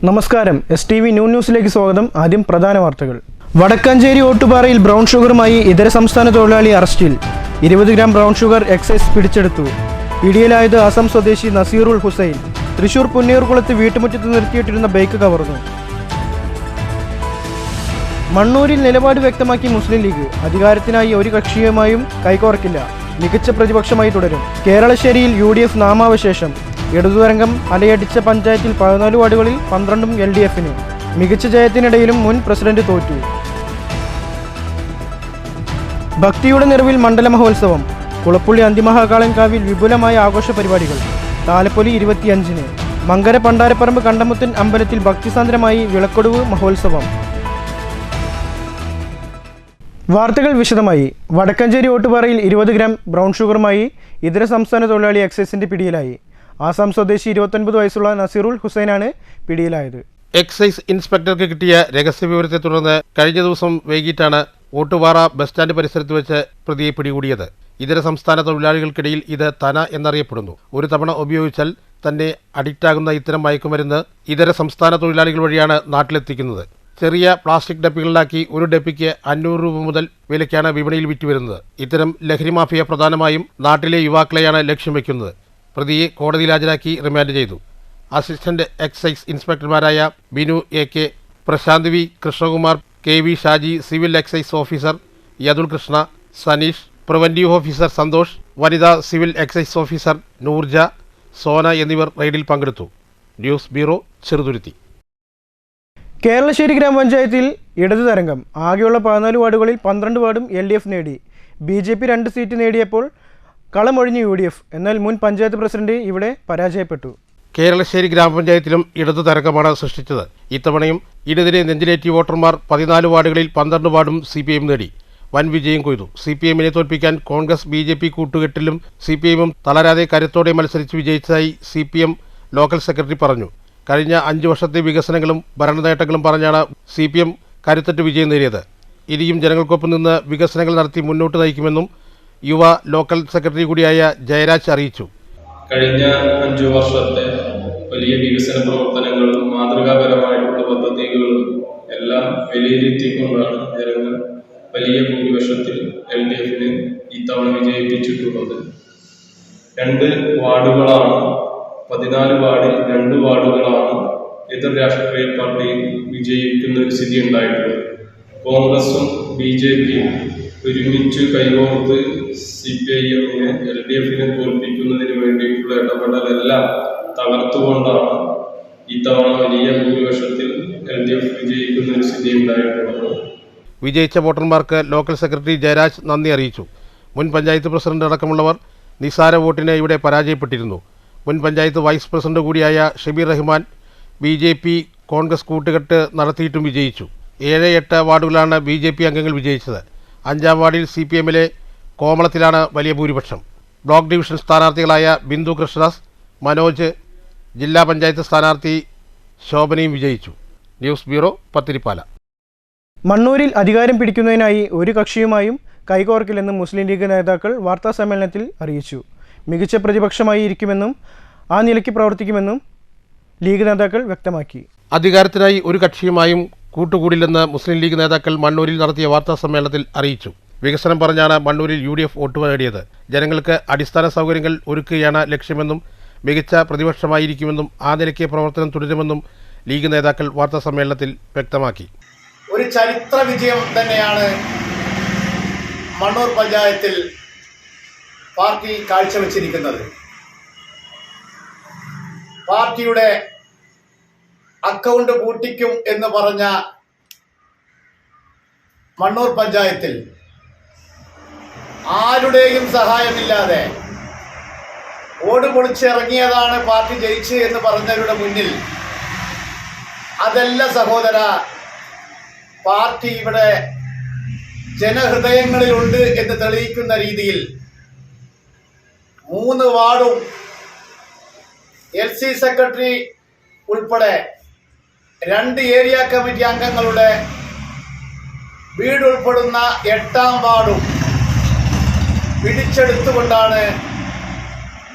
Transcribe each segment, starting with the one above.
നമസ്കാരം STV ന്യൂസിലേക്ക് സ്വാഗതം. ആദ്യം പ്രധാന വാർത്തകൾ. വടക്കാഞ്ചേരി ഓട്ടുപാറയിൽ ബ്രൗൺ ഷുഗറുമായി ഇതര സംസ്ഥാന തൊഴിലാളി അറസ്റ്റിൽ. 20 ഗ്രാം ബ്രൗൺ ഷുഗർ എക്സൈസ് പിടിച്ചെടുത്തു. പിടിയിലായത് ആസാം സ്വദേശി നസീറുൽ ഹുസൈൻ. തൃശൂർ പുന്നയൂർകുളത്ത് വീട്ടുമുറ്റത്ത് നിർത്തിയിട്ടിരുന്ന ബൈക്ക് കവർന്നു. മണ്ണൂരിൽ നിലപാട് വ്യക്തമാക്കി മുസ്ലിം ലീഗ്. അധികാരത്തിനായി ഒരു കക്ഷിയുമായും കൈകോർക്കില്ല. മികച്ച പ്രതിപക്ഷമായി തുടരും. കേരളശ്ശേരിയിൽ UDF നാമാവശേഷം. ഇടതുതരംഗം അലയടിച്ച പഞ്ചായത്തിൽ 14 വാർഡുകളിൽ 12ഉം LDF-ന്. മികച്ച ജയത്തിനിടയിലും മുൻ പ്രസിഡന്റ് തോറ്റു. ഭക്തിയുടെ നിറവിൽ മണ്ഡല മഹോത്സവം. കുളപ്പുള്ളി അന്തിമഹാകാളൻകാവിൽ വിപുലമായ ആഘോഷ പരിപാടികൾ. താലപ്പൊലി 25-ന്. മങ്കര പണ്ടാരപ്പറമ്പ് കണ്ടമുത്തൻ അമ്പലത്തിൽ ഭക്തിസാന്ദ്രമായി വിളക്കൊടുവ് മഹോത്സവം. വാർത്തകൾ വിശദമായി. വടക്കാഞ്ചേരി ഓട്ടുപാറയിൽ 20 ഗ്രാം ബ്രൗൺ ഷുഗറുമായി ഇതര സംസ്ഥാന തൊഴിലാളി എക്സൈസിന്റെ പിടിയിലായി. ആസാം സ്വദേശി 29 വയസ്സുള്ള നസീറുൽ ഹുസൈനാണ് പിടിയിലായത്. എക്സൈസ് ഇൻസ്പെക്ടർക്ക് കിട്ടിയ രഹസ്യവിവരത്തെ തുടർന്ന് കഴിഞ്ഞ ദിവസം വൈകിട്ടാണ് ഓട്ടുപാറ ബസ് സ്റ്റാൻഡ് പരിസരത്ത് വെച്ച് പ്രതിയെ പിടികൂടിയത്. ഇതര സംസ്ഥാന തൊഴിലാളികൾക്കിടയിൽ ഇത് തന എന്നറിയപ്പെടുന്നു. ഒരു തവണ ഉപയോഗിച്ചാൽ തന്നെ അഡിക്റ്റാകുന്ന ഇത്തരം മയക്കുമരുന്ന് ഇതര സംസ്ഥാന തൊഴിലാളികൾ വഴിയാണ് നാട്ടിലെത്തിക്കുന്നത്. ചെറിയ പ്ലാസ്റ്റിക് ഡപ്പികളിലാക്കി ഒരു ഡപ്പിക്ക് 500 രൂപ മുതൽ വിലയ്ക്കാണ് വിപണിയിൽ വിറ്റുവരുന്നത്. ഇത്തരം ലഹരി മാഫിയ പ്രധാനമായും നാട്ടിലെ യുവാക്കളെയാണ് ലക്ഷ്യം വയ്ക്കുന്നത്. പ്രതിയെ കോടതിയിൽ ഹാജരാക്കി റിമാൻഡ് ചെയ്തു. അസിസ്റ്റന്റ് എക്സൈസ് ഇൻസ്പെക്ടർമാരായ Binu AK, Prashanth V, Krishnakumar, KV Shaji, civil excise officer Yadul Krishna, Saneesh, preventive officer Santhosh, വനിതാ civil excise officer Noorja, Sona എന്നിവർ റെയ്ഡിൽ പങ്കെടുത്തു. News bureau, Cheruthuruthy. കേരളശ്ശേരി ഗ്രാമപഞ്ചായത്തിൽ ഇടതു തരംഗം. ആകെയുള്ള 14 വാർഡുകളിൽ 12 വാർഡും LDF നേടി. BJP 2 സീറ്റ് നേടിയപ്പോൾ കളമൊഴിഞ്ഞ് UDF. എന്നാൽ മുൻ പഞ്ചായത്ത് പ്രസിഡന്റ് ഇവിടെ പരാജയപ്പെട്ടു. കേരളശ്ശേരി ഗ്രാമപഞ്ചായത്തിലും ഇടതു തരംഗമാണ് സൃഷ്ടിച്ചത്. ഇത്തവണയും ഇടതിനെ നെഞ്ചിലേറ്റി വോട്ടർമാർ 14 വാർഡുകളിൽ 12 വാർഡും CPM നേടി വൻ വിജയം കൊയ്തു. CPM-നെ തോൽപ്പിക്കാൻ കോൺഗ്രസ് BJP കൂട്ടുകെട്ടിലും CPM-ഉം തളരാതെ കരുത്തോടെ മത്സരിച്ച് വിജയിച്ചതായി CPM ലോക്കൽ സെക്രട്ടറി പറഞ്ഞു. കഴിഞ്ഞ 5 വർഷത്തെ വികസനങ്ങളും ഭരണനേട്ടങ്ങളും പറഞ്ഞാണ് CPM കരുത്തറ്റ് വിജയം നേടിയത്. ഇനിയും ജനങ്ങൾക്കൊപ്പം നിന്ന് വികസനങ്ങൾ നടത്തി മുന്നോട്ട് നയിക്കുമെന്നും യുവ ലോക്കൽ സെക്രട്ടറി കൂടിയായ ജയരാജ് അറിയിച്ചു. കഴിഞ്ഞ 5 വർഷത്തെ വലിയ വികസന പ്രവർത്തനങ്ങളും മാതൃകാപരമായിട്ടുള്ള പദ്ധതികളും എല്ലാം വിലയിരുത്തിക്കൊണ്ടാണ് ജനങ്ങൾ വലിയ ഭൂരിപക്ഷത്തിൽ LDF-ന് ഇത്തവണ വിജയിപ്പിച്ചിട്ടുള്ളത്. 2 വാർഡുകളാണ്, 14 വാർഡിൽ 2 വാർഡുകളാണ് എതിർ രാഷ്ട്രീയ പാർട്ടി വിജയിക്കുന്ന ഒരു സ്ഥിതി ഉണ്ടായിട്ടുള്ളത്. കോൺഗ്രസും BJP-യും ഒരുമിച്ച് കൈകോർത്ത് CPIM-നെ LDF-നെ തോൽപ്പിക്കുന്നതിന് വേണ്ടിയിട്ടുള്ള ഇടപെടലെല്ലാം തകർത്തുകൊണ്ടാണ് ഇത്തവണ വലിയ ഭൂരിപക്ഷത്തിൽ LDF വിജയിക്കുന്ന ഒരു സ്ഥിതി ഉണ്ടായിട്ടുള്ളത്. വിജയിച്ച വോട്ടർമാർക്ക് ലോക്കൽ സെക്രട്ടറി ജയരാജ് നന്ദി അറിയിച്ചു. മുൻ പഞ്ചായത്ത് പ്രസിഡന്റ് അടക്കമുള്ളവർ നിസാര വോട്ടിന് ഇവിടെ പരാജയപ്പെട്ടിരുന്നു. മുൻ പഞ്ചായത്ത് വൈസ് പ്രസിഡന്റ് കൂടിയായ ഷബീർ റഹ്മാൻ BJP കോൺഗ്രസ് കൂട്ടുകെട്ട് നടത്തിയിട്ടും വിജയിച്ചു. 7-8 വാർഡുകളാണ് BJP അംഗങ്ങൾ വിജയിച്ചത്. 5-ാം വാർഡിൽ CPM-ലെ കോമളത്തിലാണ് വലിയ ഭൂരിപക്ഷം. ബ്ലോക്ക് ഡിവിഷൻ സ്ഥാനാർത്ഥികളായ ബിന്ദു കൃഷ്ണദാസ്, മനോജ്, ജില്ലാ പഞ്ചായത്ത് സ്ഥാനാർത്ഥി ശോഭനയും വിജയിച്ചു. News bureau, Pathiripala. മണ്ണൂരിൽ അധികാരം പിടിക്കുന്നതിനായി ഒരു കക്ഷിയുമായും കൈകോർക്കില്ലെന്നും മുസ്ലിം ലീഗ് നേതാക്കൾ വാർത്താസമ്മേളനത്തിൽ അറിയിച്ചു. മികച്ച പ്രതിപക്ഷമായി ഇരിക്കുമെന്നും ആ നിലയ്ക്ക് പ്രവർത്തിക്കുമെന്നും ലീഗ് നേതാക്കൾ വ്യക്തമാക്കി. അധികാരത്തിനായി ഒരു കക്ഷിയുമായും കൂട്ടുകൂടില്ലെന്ന് മുസ്ലിം ലീഗ് നേതാക്കൾ മണ്ണൂരിൽ നടത്തിയ വാർത്താ സമ്മേളനത്തിൽ അറിയിച്ചു. വികസനം പറഞ്ഞാണ് മണ്ണൂരിൽ UDF വോട്ട് നേടിയത്. ജനങ്ങൾക്ക് അടിസ്ഥാന സൗകര്യങ്ങൾ ഒരുക്കുകയാണ് ലക്ഷ്യമെന്നും മികച്ച പ്രതിപക്ഷമായിരിക്കുമെന്നും ആ നിലയ്ക്ക് പ്രവർത്തനം തുടരുമെന്നും ലീഗ് നേതാക്കൾ വാർത്താ സമ്മേളനത്തിൽ വ്യക്തമാക്കി. ഒരു ചരിത്ര വിജയം തന്നെയാണ് മണ്ണൂർ പഞ്ചായത്തിൽ പാർട്ടി കാഴ്ചവെച്ചിരിക്കുന്നത്. പാർട്ടിയുടെ അക്കൗണ്ട് പൂട്ടിക്കും എന്ന് പറഞ്ഞ മണ്ണൂർ പഞ്ചായത്തിൽ ആരുടെയും സഹായമില്ലാതെ ഓട് പൊളിച്ചിറങ്ങിയതാണ് പാർട്ടി ജയിച്ച് എന്ന് പറഞ്ഞവരുടെ മുന്നിൽ അതല്ല സഹോദര, പാർട്ടി ഇവിടെ ജനഹൃദയങ്ങളിലുണ്ട് എന്ന് തെളിയിക്കുന്ന രീതിയിൽ 3 വാർഡും LC സെക്രട്ടറി ഉൾപ്പെടെ 2 ഏരിയ കമ്മിറ്റി അംഗങ്ങളുടെ വീട് ഉൾപ്പെടുന്ന 8-ാം വാർഡും പിടിച്ചെടുത്തുകൊണ്ടാണ്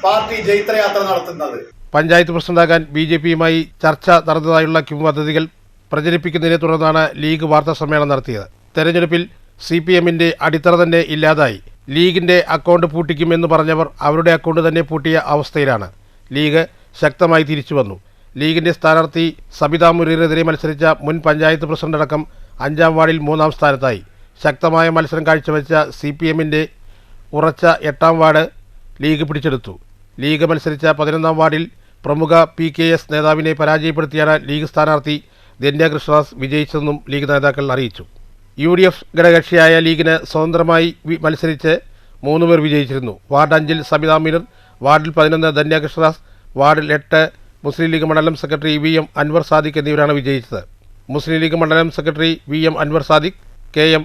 പാർട്ടി ജൈത്രയാത്ര നടത്തുന്നത്. പഞ്ചായത്ത് പ്രസിഡന്റാകാൻ BJPയുമായി ചർച്ച നടന്നതായുള്ള കിംവദന്തികൾ പ്രചരിപ്പിക്കുന്നതിനെ തുടർന്നാണ് ലീഗ് വാർത്താ സമ്മേളനം നടത്തിയത്. തെരഞ്ഞെടുപ്പിൽ CPMന്റെ അടിത്തറ തന്നെ ഇല്ലാതായി. ലീഗിന്റെ അക്കൗണ്ട് പൂട്ടിക്കുമെന്ന് പറഞ്ഞവർ അവരുടെ അക്കൗണ്ട് തന്നെ പൂട്ടിയ അവസ്ഥയിലാണ്. ലീഗ് ശക്തമായി തിരിച്ചു വന്നു. ലീഗിന്റെ സ്ഥാനാർത്ഥി സബിതാ മുനീറിനെതിരെ മത്സരിച്ച മുൻ പഞ്ചായത്ത് പ്രസിഡന്റടക്കം 5ാം വാർഡിൽ 3ാം സ്ഥാനത്തായി. ശക്തമായ മത്സരം കാഴ്ചവെച്ച CPMന്റെ ഉറച്ച 8ാം വാർഡ് ലീഗ് പിടിച്ചെടുത്തു. ലീഗ് മത്സരിച്ച 11ാം വാർഡിൽ പ്രമുഖ PKS നേതാവിനെ പരാജയപ്പെടുത്തിയാണ് ലീഗ് സ്ഥാനാർത്ഥി ധന്യ കൃഷ്ണദാസ് വിജയിച്ചതെന്നും ലീഗ് നേതാക്കൾ അറിയിച്ചു. UDF ഘടകകക്ഷിയായ ലീഗിന് സ്വതന്ത്രമായി മത്സരിച്ച് 3 പേർ വിജയിച്ചിരുന്നു. വാർഡ് 5-ൽ സബിതാ മുനീർ, വാർഡിൽ 11 ധന്യ കൃഷ്ണദാസ്, വാർഡിൽ 8 മുസ്ലിം ലീഗ് മണ്ഡലം സെക്രട്ടറി VM അൻവർ സാദിഖ് എന്നിവരാണ് വിജയിച്ചത്. മുസ്ലിം ലീഗ് മണ്ഡലം secretary VM Anwar Sadiq, KM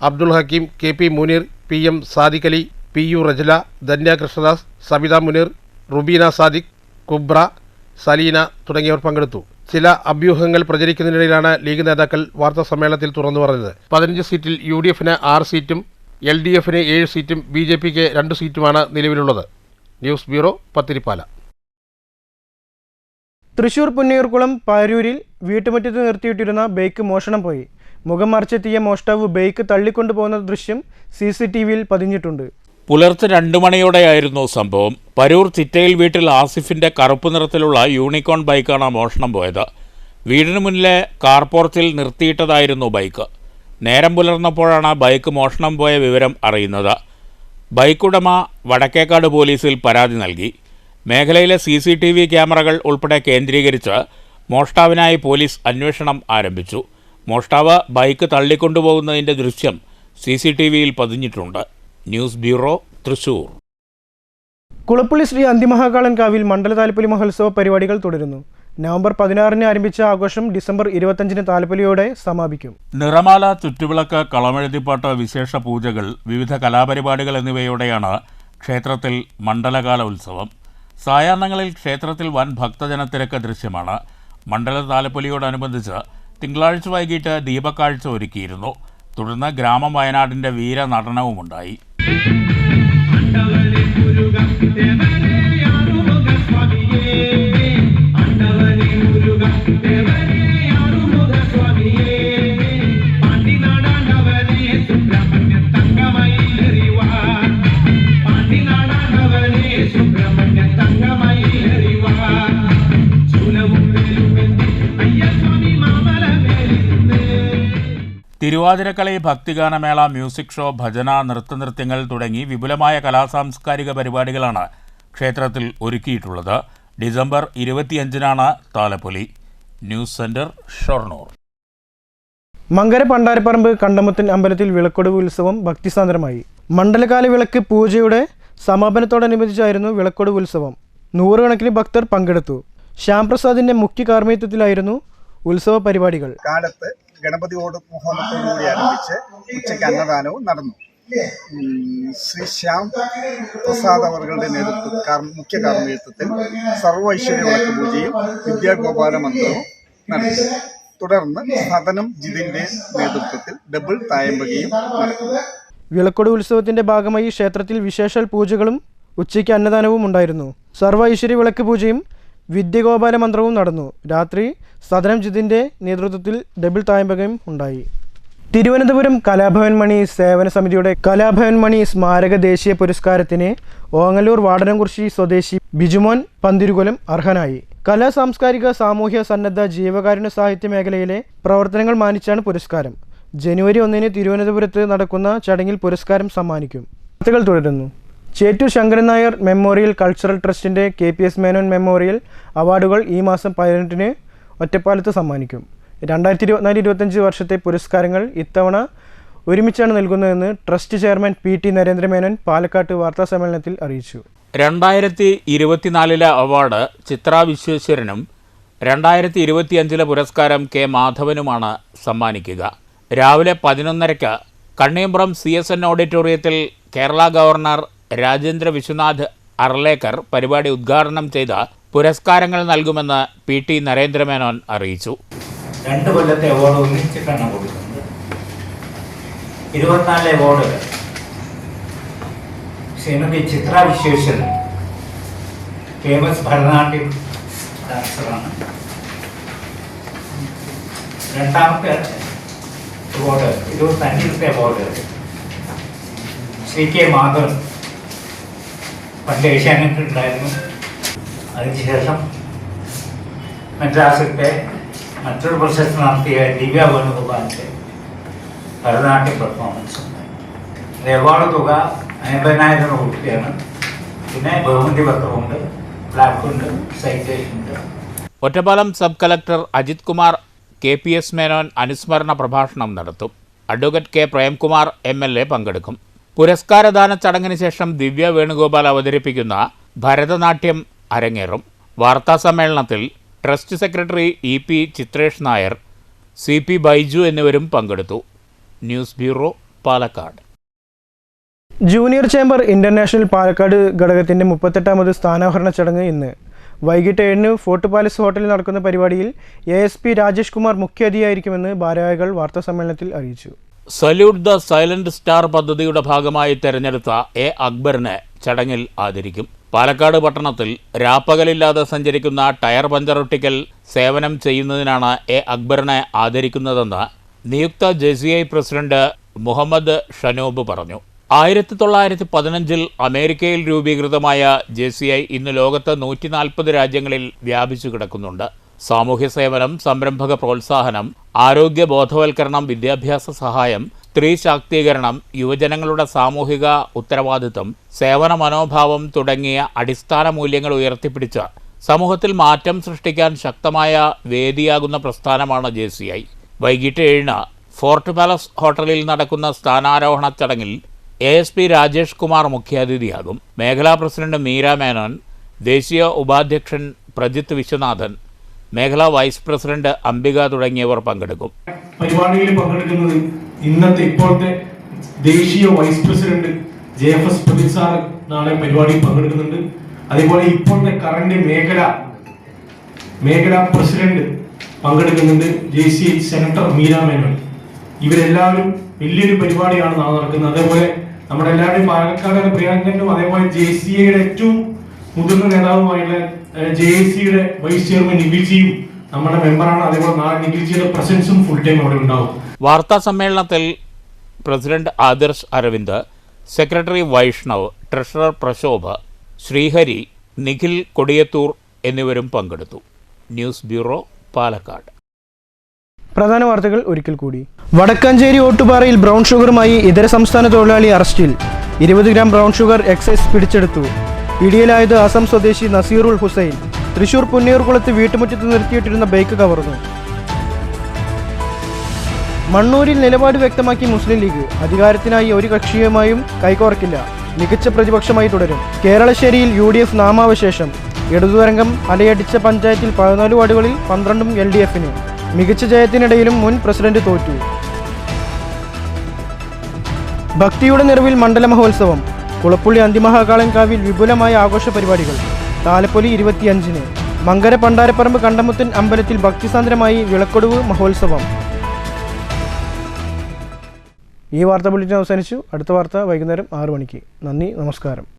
Abdul Hakeem, KP Muneer, PM Sadiq Ali, PU Rajala, Dhanya Krishnadas, Sabitha Muneer, Rubeena Sadiq, Kubra, Saleena തുടങ്ങിയവർ പങ്കെടുത്തു. ചില അഭ്യൂഹങ്ങൾ പ്രചരിക്കുന്നതിനിടയിലാണ് ലീഗ് നേതാക്കൾ വാർത്താ സമ്മേളനത്തിൽ തുറന്നു പറഞ്ഞത്. 15 സീറ്റിൽ UDFന് 6 സീറ്റും LDFന് 7 സീറ്റും BJPക്ക് 2 സീറ്റുമാണ് നിലവിലുള്ളത്. News bureau, Pathirippala. തൃശൂർ പുന്നയൂർകുളം പാരൂരിൽ വീട്ടുമുറ്റത്ത് നിർത്തിയിട്ടിരുന്ന ബൈക്ക് മോഷണം പോയി. മുഖം മറച്ചെത്തിയ മോഷ്ടാവ് ബൈക്ക് തള്ളിക്കൊണ്ടുപോകുന്ന ദൃശ്യം CCTVയിൽ പതിഞ്ഞിട്ടുണ്ട്. പുലർച്ചെ 2 മണിയോടെയായിരുന്നു സംഭവം. പരൂർ ചിറ്റയിൽ വീട്ടിൽ ആസിഫിന്റെ കറുപ്പ് നിറത്തിലുള്ള യൂണിക്കോൺ ബൈക്കാണ് മോഷണം പോയത്. വീടിന് മുന്നിലെ കാർപോർച്ചിൽ നിർത്തിയിട്ടതായിരുന്നു ബൈക്ക്. നേരം പുലർന്നപ്പോഴാണ് ബൈക്ക് മോഷണം പോയ വിവരം അറിയുന്നത്. ബൈക്കുടമ വടക്കേക്കാട് പോലീസിൽ പരാതി നൽകി. മേഖലയിലെ CCTV ക്യാമറകൾ ഉൾപ്പെടെ കേന്ദ്രീകരിച്ച് മോഷ്ടാവിനായി പോലീസ് അന്വേഷണം ആരംഭിച്ചു. മോഷ്ടാവ് ബൈക്ക് തള്ളിക്കൊണ്ടുപോകുന്നതിൻ്റെ ദൃശ്യം CCTVയിൽ പതിഞ്ഞിട്ടുണ്ട്. News bureau, Thrissur. കുളപ്പള്ളി ശ്രീ അന്തിമഹാകാളൻ കാവിൽ മണ്ഡല താലപ്പൊലി മഹോത്സവ പരിപാടികൾ തുടരുന്നു. നവംബർ 16-ന് ആരംഭിച്ച ആഘോഷം ഡിസംബർ 25-ന് താലപ്പൊലിയോടെ സമാപിക്കും. നിറമാല, ചുറ്റുവിളക്ക്, കളമെഴുതിപ്പാട്ട്, വിശേഷ പൂജകൾ, വിവിധ കലാപരിപാടികൾ എന്നിവയോടെയാണ് ക്ഷേത്രത്തിൽ മണ്ഡലകാല ഉത്സവം. സായാഹ്നങ്ങളിൽ ക്ഷേത്രത്തിൽ വൻ ഭക്തജനത്തിരക്ക് ദൃശ്യമാണ്. മണ്ഡല താലപ്പൊലിയോടനുബന്ധിച്ച് തിങ്കളാഴ്ച വൈകിട്ട് ദീപക്കാഴ്ച ഒരുക്കിയിരുന്നു. തുടർന്ന് ഗ്രാമം വയനാടിൻ്റെ വീരനടനവുമുണ്ടായി. തിരുവാതിരക്കളി, ഭക്തിഗാനമേള, മ്യൂസിക് ഷോ, ഭജന, നൃത്തനൃത്യങ്ങൾ തുടങ്ങി വിപുലമായ കലാസാംസ്കാരിക പരിപാടികളാണ് ക്ഷേത്രത്തിൽ ഒരുക്കിയിട്ടുള്ളത്. ഡിസംബർ 25-നാണ് താലപ്പൊലി. News centre, Shoranur. മങ്കര പണ്ടാരപ്പറമ്പ് കണ്ടമുത്തൻ അമ്പലത്തിൽ വിളക്കൊടുവ് ഉത്സവം ഭക്തിസാന്ദ്രമായി. മണ്ഡലകാല വിളക്ക് പൂജയുടെ സമാപനത്തോടനുബന്ധിച്ചായിരുന്നു വിളക്കൊടുവ് ഉത്സവം. 100 കണക്കിന് ഭക്തർ പങ്കെടുത്തു. ശ്യാംപ്രസാദിന്റെ മുഖ്യ കാർമ്മികത്വത്തിലായിരുന്നു ഉത്സവ പരിപാടികൾ. കാലത്ത് ഗണപതി ഹോമത്തോടുകൂടി ആരംഭിച്ച് ഉച്ചയ്ക്ക് അന്നദാനവും നടന്നു. ശ്രീ ശ്യാം പ്രസാദ് അവരുടെ മുഖ്യ കാർമ്മികത്വത്തിൽ സർവ്വ ഐശ്വര്യ വിളക്ക് പൂജയും വിദ്യാഗോപാല മന്ത്രവും നടത്തി. തുടർന്ന് സദനം ജിതിന്റെ നേതൃത്വത്തിൽ ഡബിൾ തായമ്പകയും നടത്തി. വിളക്കൊടു ഉത്സവത്തിന്റെ ഭാഗമായി ക്ഷേത്രത്തിൽ വിശേഷാൽ പൂജകളും ഉച്ചയ്ക്ക് അന്നദാനവും ഉണ്ടായിരുന്നു. സർവ്വ ഐശ്വര്യ വിളക്ക് പൂജയും വിദ്യഗോപാല മന്ത്രവും നടന്നു. രാത്രി സദനം ജിതിന്റെ നേതൃത്വത്തിൽ ഡബിൾ തായമ്പകയും ഉണ്ടായി. തിരുവനന്തപുരം കലാഭവൻ മണി സേവന സമിതിയുടെ കലാഭവൻ മണി സ്മാരക ദേശീയ പുരസ്കാരത്തിന് ഓങ്ങല്ലൂർ വാടനംകുറിശി സ്വദേശി ബിജുമോൻ പന്തിരുകുലം അർഹനായി. കലാ, സാംസ്കാരിക, സാമൂഹ്യ, സന്നദ്ധ, ജീവകാരുണ്യ, സാഹിത്യ മേഖലയിലെ പ്രവർത്തനങ്ങൾ മാനിച്ചാണ് പുരസ്കാരം. ജനുവരി 1-ന് തിരുവനന്തപുരത്ത് നടക്കുന്ന ചടങ്ങിൽ പുരസ്കാരം സമ്മാനിക്കും. വാർത്തകൾ തുടരുന്നു. ചേറ്റൂർ ശങ്കരൻ നായർ മെമ്മോറിയൽ കൾച്ചറൽ ട്രസ്റ്റിൻ്റെ KPS മേനോൻ മെമ്മോറിയൽ അവാർഡുകൾ ഈ മാസം 18-ന് ഒറ്റപ്പാലത്ത് സമ്മാനിക്കും. 2024-25 വർഷത്തെ പുരസ്കാരങ്ങൾ ഇത്തവണ ഒരുമിച്ചാണ് നൽകുന്നതെന്ന് ട്രസ്റ്റ് ചെയർമാൻ PT നരേന്ദ്രമേനോൻ പാലക്കാട്ട് വാർത്താസമ്മേളനത്തിൽ അറിയിച്ചു. 2024 അവാർഡ് ചിത്ര വിശ്വേശ്വരനും 2025 പുരസ്കാരം K മാധവനുമാണ് സമ്മാനിക്കുക. രാവിലെ 11:30 കണ്ണിയമ്പുറം CSN ഓഡിറ്റോറിയത്തിൽ കേരള ഗവർണർ രാജേന്ദ്ര വിശ്വനാഥ് അർലേക്കർ പരിപാടി ഉദ്ഘാടനം ചെയ്ത പുരസ്കാരങ്ങൾ നൽകുമെന്ന് PT നരേന്ദ്രമേനോൻ അറിയിച്ചു. 2 കൊല്ലത്തെ അവാർഡ് ഒന്നിച്ചിട്ടാണ് കൊടുക്കുന്നത്. 24 അവാർഡുകൾ ശ്രീമതി ചിത്ര വിശ്വേശ്വരൻ, ഫേമസ് ഭരതനാട്യം ഡാൻസറാണ്. രണ്ടാമത്തെ അവാർഡ് ഇത് തന്നിരുത്തെ അവാർഡ് CK മാധവൻ പണ്ട് ഏഷ്യാനെറ്റ് ഉണ്ടായിരുന്നു. അതിനുശേഷം മദ്രാസിലത്തെ മറ്റൊരു പ്രശസ്തി നടത്തിയ ദിവ്യ വേണുഗോപാലിൻ്റെ ഭരതനാട്യം പെർഫോമൻസ് ഉണ്ടായി. അവാർഡ് തുക 50,000 രൂപയാണ്. പിന്നെ ബഹുമതി പത്രമുണ്ട്, പ്ലാക്കുണ്ട്, സൈറ്റേഷൻ ഉണ്ട്. Ottapalam sub collector Ajith Kumar KPS Menon അനുസ്മരണ പ്രഭാഷണം നടത്തും. അഡ്വക്കേറ്റ് K പ്രേംകുമാർ MLA പങ്കെടുക്കും. പുരസ്കാരദാന ചടങ്ങിന് ശേഷം ദിവ്യ വേണുഗോപാൽ അവതരിപ്പിക്കുന്ന ഭരതനാട്യം അരങ്ങേറും. വാർത്താസമ്മേളനത്തിൽ trust secretary EP Chitresh Nair, CP Baiju എന്നിവരും പങ്കെടുത്തു. News bureau, Palakkad. Junior chamber international Palakkad ഘടകത്തിന്റെ 38ാമത് സ്ഥാനാരോഹണ ചടങ്ങ് ഇന്ന് വൈകിട്ട് 7 ഫോർട്ട് പാലസ് ഹോട്ടലിൽ നടക്കുന്ന പരിപാടിയിൽ ASP രാജേഷ് കുമാർ മുഖ്യാതിഥിയായിരിക്കുമെന്ന് ഭാരവാഹികൾ വാർത്താസമ്മേളനത്തിൽ അറിയിച്ചു. സല്യൂട്ട് ദ സൈലന്റ് സ്റ്റാർ പദ്ധതിയുടെ ഭാഗമായി തെരഞ്ഞെടുത്ത A അക്ബറിനെ ചടങ്ങിൽ ആദരിക്കും. പാലക്കാട് പട്ടണത്തിൽ രാപ്പകലില്ലാതെ സഞ്ചരിക്കുന്ന ടയർ പഞ്ചറൊട്ടിക്കൽ സേവനം ചെയ്യുന്നതിനാണ് A അക്ബറിനെ ആദരിക്കുന്നതെന്ന് നിയുക്ത JCI പ്രസിഡന്റ് മുഹമ്മദ് ഷനൂബ് പറഞ്ഞു. 1915 അമേരിക്കയിൽ രൂപീകൃതമായ JCI ഇന്ന് ലോകത്ത് 140 രാജ്യങ്ങളിൽ വ്യാപിച്ചു കിടക്കുന്നുണ്ട്. സാമൂഹ്യ സേവനം, സംരംഭക പ്രോത്സാഹനം, ആരോഗ്യ ബോധവൽക്കരണം, വിദ്യാഭ്യാസ സഹായം, സ്ത്രീ ശാക്തീകരണം, യുവജനങ്ങളുടെ സാമൂഹിക ഉത്തരവാദിത്വം, സേവന മനോഭാവം തുടങ്ങിയ അടിസ്ഥാന മൂല്യങ്ങൾ ഉയർത്തിപ്പിടിച്ച് സമൂഹത്തിൽ മാറ്റം സൃഷ്ടിക്കാൻ ശക്തമായ വേദിയാകുന്ന പ്രസ്ഥാനമാണ് JCI. വൈകിട്ട് 7 ഫോർട്ട് പാലസ് ഹോട്ടലിൽ നടക്കുന്ന സ്ഥാനാരോഹണ ചടങ്ങിൽ ASP രാജേഷ് കുമാർ മുഖ്യാതിഥിയാകും. മേഖലാ പ്രസിഡന്റ് മീര മേനോൻ, ദേശീയ ഉപാധ്യക്ഷൻ പ്രജിത്ത് വിശ്വനാഥൻ, മേഖലാ വൈസ് പ്രസിഡന്റ് അംബിക തുടങ്ങിയവർ പങ്കെടുക്കും. പരിപാടിയിൽ പങ്കെടുക്കുന്നത് ഇപ്പോഴത്തെ ദേശീയ vice president JFS Prajith sir നാളെ പരിപാടിയിൽ പങ്കെടുക്കുന്നുണ്ട്. അതേപോലെ ഇപ്പോഴത്തെ കറന്റ് മേഖലാ പ്രസിഡന്റ് പങ്കെടുക്കുന്നുണ്ട്, JCI സെനറ്റർ മീര മേനോൻ. ഇവരെല്ലാവരും വലിയൊരു പരിപാടിയാണ് നാളെ നടക്കുന്നത്. അതേപോലെ നമ്മുടെ എല്ലാവരുടെയും പാലക്കാട് പ്രിയാങ്കനും അതേപോലെ JCIയുടെ ഏറ്റവും മുതിർന്ന നേതാവുമായുള്ള JACയുടെ വൈസ് ചെയർമാൻ നിഖിൽജിയും നമ്മുടെ മെമ്പറാണ്. അതേപോലെ നാളെ നിഖിൽജിയുടെ പ്രസൻസും ഫുൾ ടൈം അവിടെ ഉണ്ടാവും. വാർത്താ സമ്മേളനത്തിൽ president Adarsh Aravind, secretary Vaishnav, treasurer Prashobh, Sreehari, Nikhil Kodiyathur എന്നിവരും പങ്കെടുത്തു. News bureau, Palakkad. പ്രധാന വാർത്തകൾ ഒരിക്കൽ കൂടി. വടക്കാഞ്ചേരി ഓട്ടുപാറയിൽ ബ്രൗൺ ഷുഗറുമായി ഇതര സംസ്ഥാന തൊഴിലാളി അറസ്റ്റിൽ. 20 ഗ്രാം ബ്രൗൺ ഷുഗർ എക്സൈസ് പിടിച്ചെടുത്തു. പിടിയിലായത് അസം സ്വദേശി നസീറുൽ ഹുസൈൻ. തൃശൂർ പുന്നയൂർകുളത്ത് വീട്ടുമുറ്റത്ത് നിർത്തിയിട്ടിരുന്ന ബൈക്ക് കവർന്നു. മണ്ണൂരിൽ നിലപാട് വ്യക്തമാക്കി മുസ്ലിം ലീഗ്. അധികാരത്തിനായി ഒരു കക്ഷിയുമായും കൈകോർക്കില്ല. മികച്ച പ്രതിപക്ഷമായി തുടരും. കേരളശ്ശേരിയിൽ UDF നാമാവശേഷം. ഇടതുതരംഗം അലയടിച്ച പഞ്ചായത്തിൽ 14 വാർഡുകളിൽ 12ഉം LDFന്. മികച്ച ജയത്തിനിടയിലും മുൻ പ്രസിഡന്റ് തോറ്റു. ഭക്തിയുടെ നിറവിൽ മണ്ഡല മഹോത്സവം. കുളപ്പുള്ളി അന്തിമഹാകാളൻ കാവിൽ വിപുലമായ ആഘോഷ പരിപാടികൾ. താലപ്പൊലി 25-ന്. മങ്കര പണ്ടാരപ്പറമ്പ് കണ്ടമുത്തൻ അമ്പലത്തിൽ ഭക്തിസാന്ദ്രമായി വിളക്കൊടുവ് മഹോത്സവം. ഈ വാർത്താ ബുള്ളറ്റിൻ അവസാനിച്ചു. അടുത്ത വാർത്ത വൈകുന്നേരം 6 മണിക്ക്. നന്ദി, നമസ്കാരം.